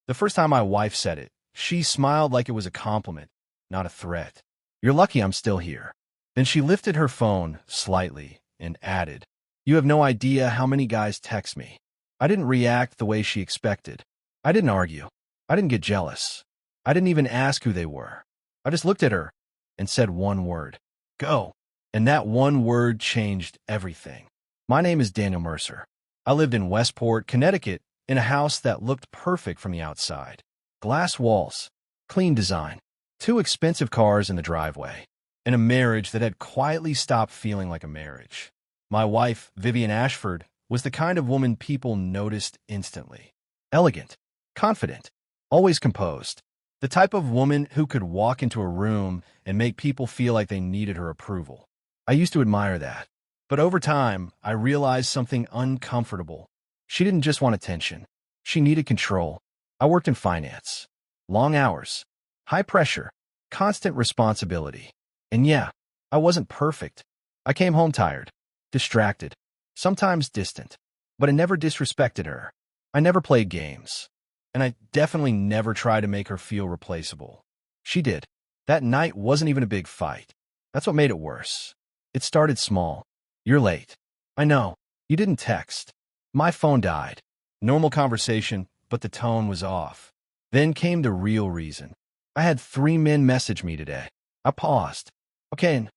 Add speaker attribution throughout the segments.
Speaker 1: The first time my wife said it, she smiled like it was a compliment, not a threat. "You're lucky I'm still here." Then she lifted her phone slightly and added, "You have no idea how many guys text me." I didn't react the way she expected. I didn't argue. I didn't get jealous. I didn't even ask who they were. I just looked at her and said one word: "Go." And that one word changed everything. My name is Daniel Mercer. I lived in Westport, Connecticut, in a house that looked perfect from the outside. Glass walls, clean design, 2 expensive cars in the driveway, and a marriage that had quietly stopped feeling like a marriage. My wife, Vivian Ashford, was the kind of woman people noticed instantly. Elegant, confident, always composed. The type of woman who could walk into a room and make people feel like they needed her approval. I used to admire that. But over time, I realized something uncomfortable. She didn't just want attention. She needed control. I worked in finance. Long hours, high pressure, constant responsibility. And yeah, I wasn't perfect. I came home tired, distracted, sometimes distant. But I never disrespected her. I never played games. And I definitely never tried to make her feel replaceable. She did. That night wasn't even a big fight. That's what made it worse. It started small. "You're late." "I know. You didn't text." My phone died. Normal conversation, but the tone was off. Then came the real reason. "I had 3 men message me today." I paused. "Okay, and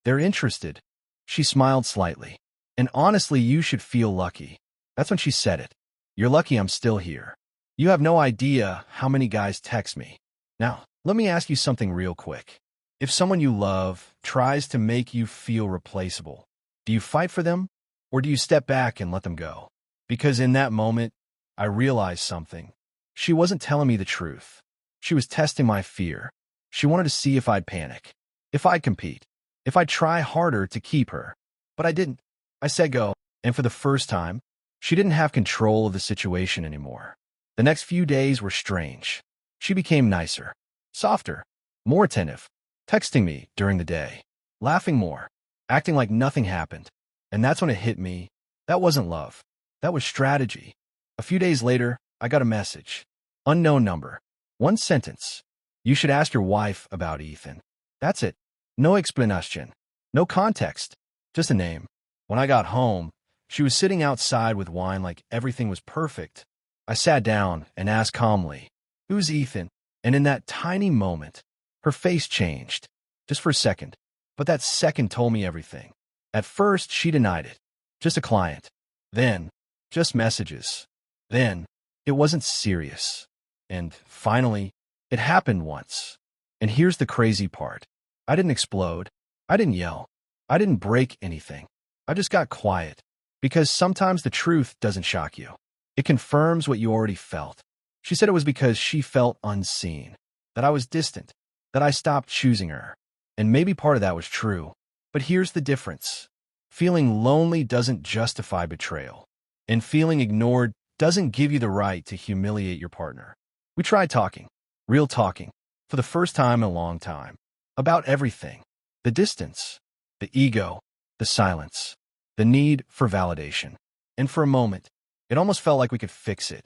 Speaker 1: they're interested." She smiled slightly. "And honestly, you should feel lucky." That's when she said it. "You're lucky I'm still here. You have no idea how many guys text me." Now, let me ask you something real quick. If someone you love tries to make you feel replaceable, do you fight for them, or do you step back and let them go? Because in that moment, I realized something. She wasn't telling me the truth. She was testing my fear. She wanted to see if I'd panic, if I'd compete, if I'd try harder to keep her. But I didn't. I said go, and for the first time, she didn't have control of the situation anymore. The next few days were strange. She became nicer, softer, more attentive, texting me during the day, laughing more, acting like nothing happened. And that's when it hit me. That wasn't love. That was strategy. A few days later, I got a message. Unknown number. One sentence. "You should ask your wife about Ethan." That's it. No explanation. No context. Just a name. When I got home, she was sitting outside with wine like everything was perfect. I sat down and asked calmly, "Who's Ethan?" And in that tiny moment, her face changed, just for a second. But that second told me everything. At first, she denied it. Just a client. Then, just messages. Then, it wasn't serious. And finally, it happened once. And here's the crazy part. I didn't explode. I didn't yell. I didn't break anything. I just got quiet. Because sometimes the truth doesn't shock you. It confirms what you already felt. She said it was because she felt unseen, that I was distant, that I stopped choosing her. And maybe part of that was true. But here's the difference. Feeling lonely doesn't justify betrayal. And feeling ignored doesn't give you the right to humiliate your partner. We tried talking, real talking, for the first time in a long time, about everything. The distance, the ego, the silence, the need for validation. And for a moment, it almost felt like we could fix it.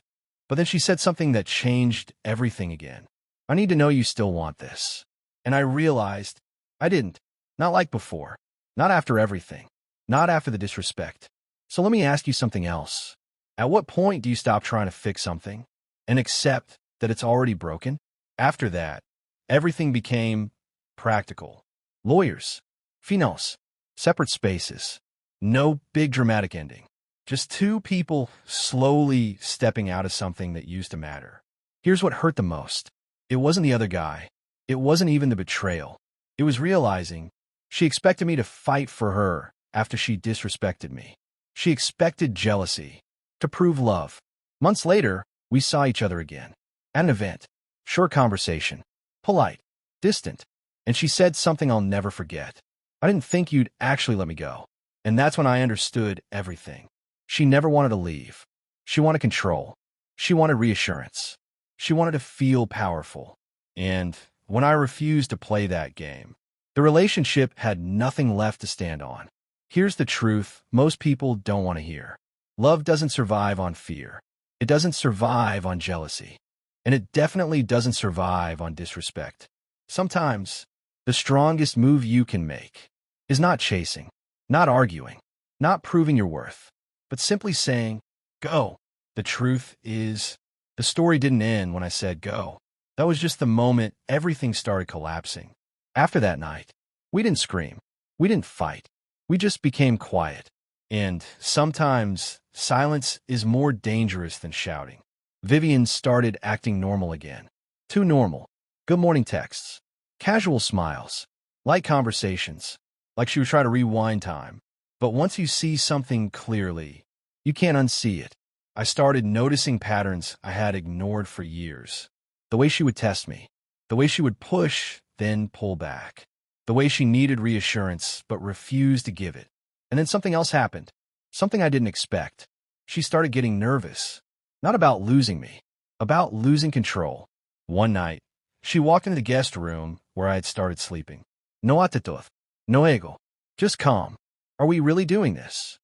Speaker 1: But then she said something that changed everything again. "I need to know you still want this." And I realized I didn't. Not like before. Not after everything. Not after the disrespect. So let me ask you something else. At what point do you stop trying to fix something and accept that it's already broken? After that, everything became practical. Lawyers, finals, separate spaces. No big dramatic ending. Just 2 people slowly stepping out of something that used to matter. Here's what hurt the most. It wasn't the other guy. It wasn't even the betrayal. It was realizing she expected me to fight for her after she disrespected me. She expected jealousy, to prove love. Months later, we saw each other again. At an event. Short conversation. Polite. Distant. And she said something I'll never forget. "I didn't think you'd actually let me go." And that's when I understood everything. She never wanted to leave. She wanted control. She wanted reassurance. She wanted to feel powerful. And when I refused to play that game, the relationship had nothing left to stand on. Here's the truth most people don't want to hear. Love doesn't survive on fear. It doesn't survive on jealousy. And it definitely doesn't survive on disrespect. Sometimes, the strongest move you can make is not chasing, not arguing, not proving your worth, but simply saying, go. The truth is, the story didn't end when I said go. That was just the moment everything started collapsing. After that night, we didn't scream. We didn't fight. We just became quiet. And sometimes, silence is more dangerous than shouting. Vivian started acting normal again. Too normal. Good morning texts. Casual smiles. Light conversations. Like she would try to rewind time. But once you see something clearly, you can't unsee it. I started noticing patterns I had ignored for years. The way she would test me. The way she would push, then pull back. The way she needed reassurance, but refused to give it. And then something else happened. Something I didn't expect. She started getting nervous. Not about losing me. About losing control. One night, she walked into the guest room where I had started sleeping. No actitud. No ego. Just calm. Are we really doing this?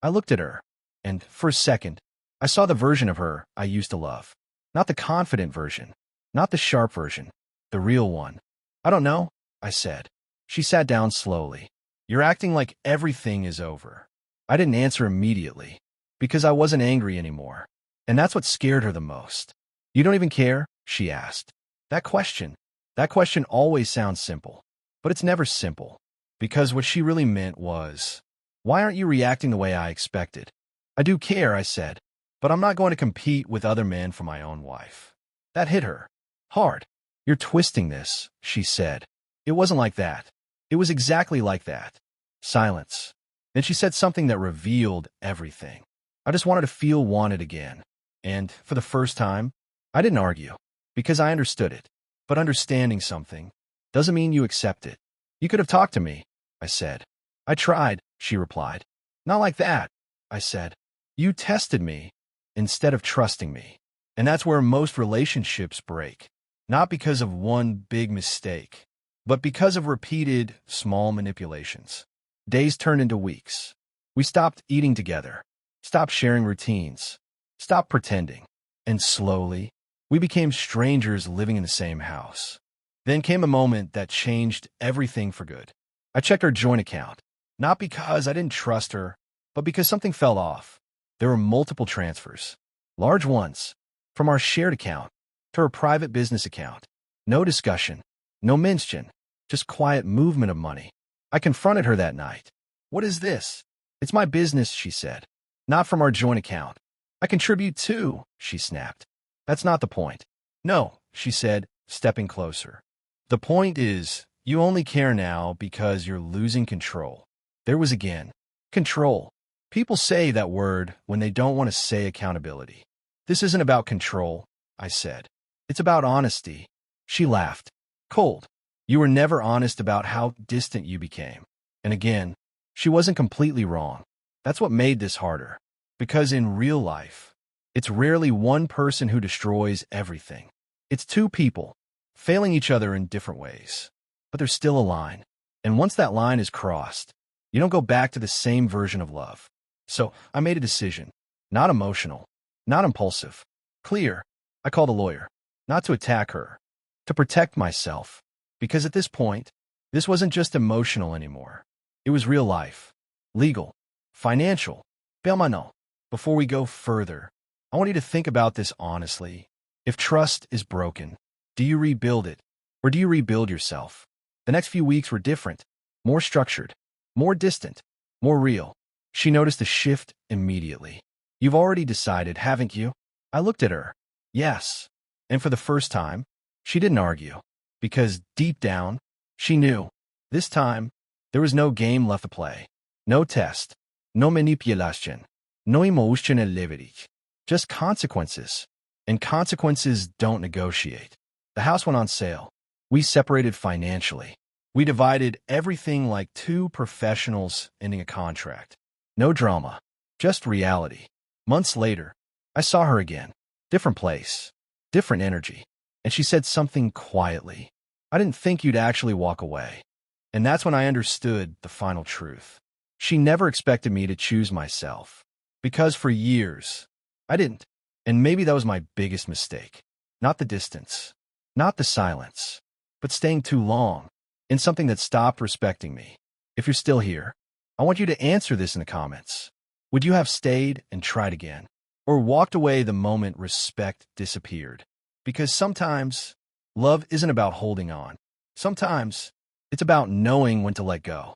Speaker 1: I looked at her, and for a second, I saw the version of her I used to love. Not the confident version. Not the sharp version. The real one. I don't know, I said. She sat down slowly. You're acting like everything is over. I didn't answer immediately, because I wasn't angry anymore. And that's what scared her the most. You don't even care? She asked. That question always sounds simple. But it's never simple. Because what she really meant was, why aren't you reacting the way I expected? I do care, I said. But I'm not going to compete with other men for my own wife. That hit her. Hard. You're twisting this, she said. It wasn't like that. It was exactly like that. Silence. Then she said something that revealed everything. I just wanted to feel wanted again. And, for the first time, I didn't argue, because I understood it. But understanding something doesn't mean you accept it. You could have talked to me, I said. I tried, she replied. Not like that, I said. You tested me instead of trusting me. And that's where most relationships break. Not because of one big mistake, but because of repeated, small manipulations. Days turned into weeks. We stopped eating together, stopped sharing routines, stopped pretending, and slowly, we became strangers living in the same house. Then came a moment that changed everything for good. I checked our joint account, not because I didn't trust her, but because something fell off. There were multiple transfers, large ones, from our shared account to her private business account. No discussion, no mention, just quiet movement of money. I confronted her that night. What is this? It's my business, she said. Not from our joint account. I contribute too, she snapped. That's not the point. No, she said, stepping closer. The point is, you only care now because you're losing control. There was again. Control. People say that word when they don't want to say accountability. This isn't about control, I said. It's about honesty. She laughed. Cold. You were never honest about how distant you became. And again, she wasn't completely wrong. That's what made this harder. Because in real life, it's rarely one person who destroys everything. It's two people, failing each other in different ways. But there's still a line. And once that line is crossed, you don't go back to the same version of love. So I made a decision. Not emotional. Not impulsive. Clear. I called a lawyer. Not to attack her. To protect myself. Because at this point, this wasn't just emotional anymore. It was real life. Legal. Financial. Permanent. Before we go further, I want you to think about this honestly. If trust is broken, do you rebuild it? Or do you rebuild yourself? The next few weeks were different. More structured. More distant. More real. She noticed a shift immediately. You've already decided, haven't you? I looked at her. Yes. And for the first time, she didn't argue. Because deep down, she knew. This time, there was no game left to play. No test. No manipulation. No emotional leverage. Just consequences. And consequences don't negotiate. The house went on sale. We separated financially. We divided everything like two professionals ending a contract. No drama. Just reality. Months later, I saw her again. Different place. Different energy. And she said something quietly. I didn't think you'd actually walk away. And that's when I understood the final truth. She never expected me to choose myself. Because for years, I didn't. And maybe that was my biggest mistake. Not the distance, not the silence, but staying too long in something that stopped respecting me. If you're still here, I want you to answer this in the comments. Would you have stayed and tried again? Or walked away the moment respect disappeared? Because sometimes love isn't about holding on. Sometimes it's about knowing when to let go.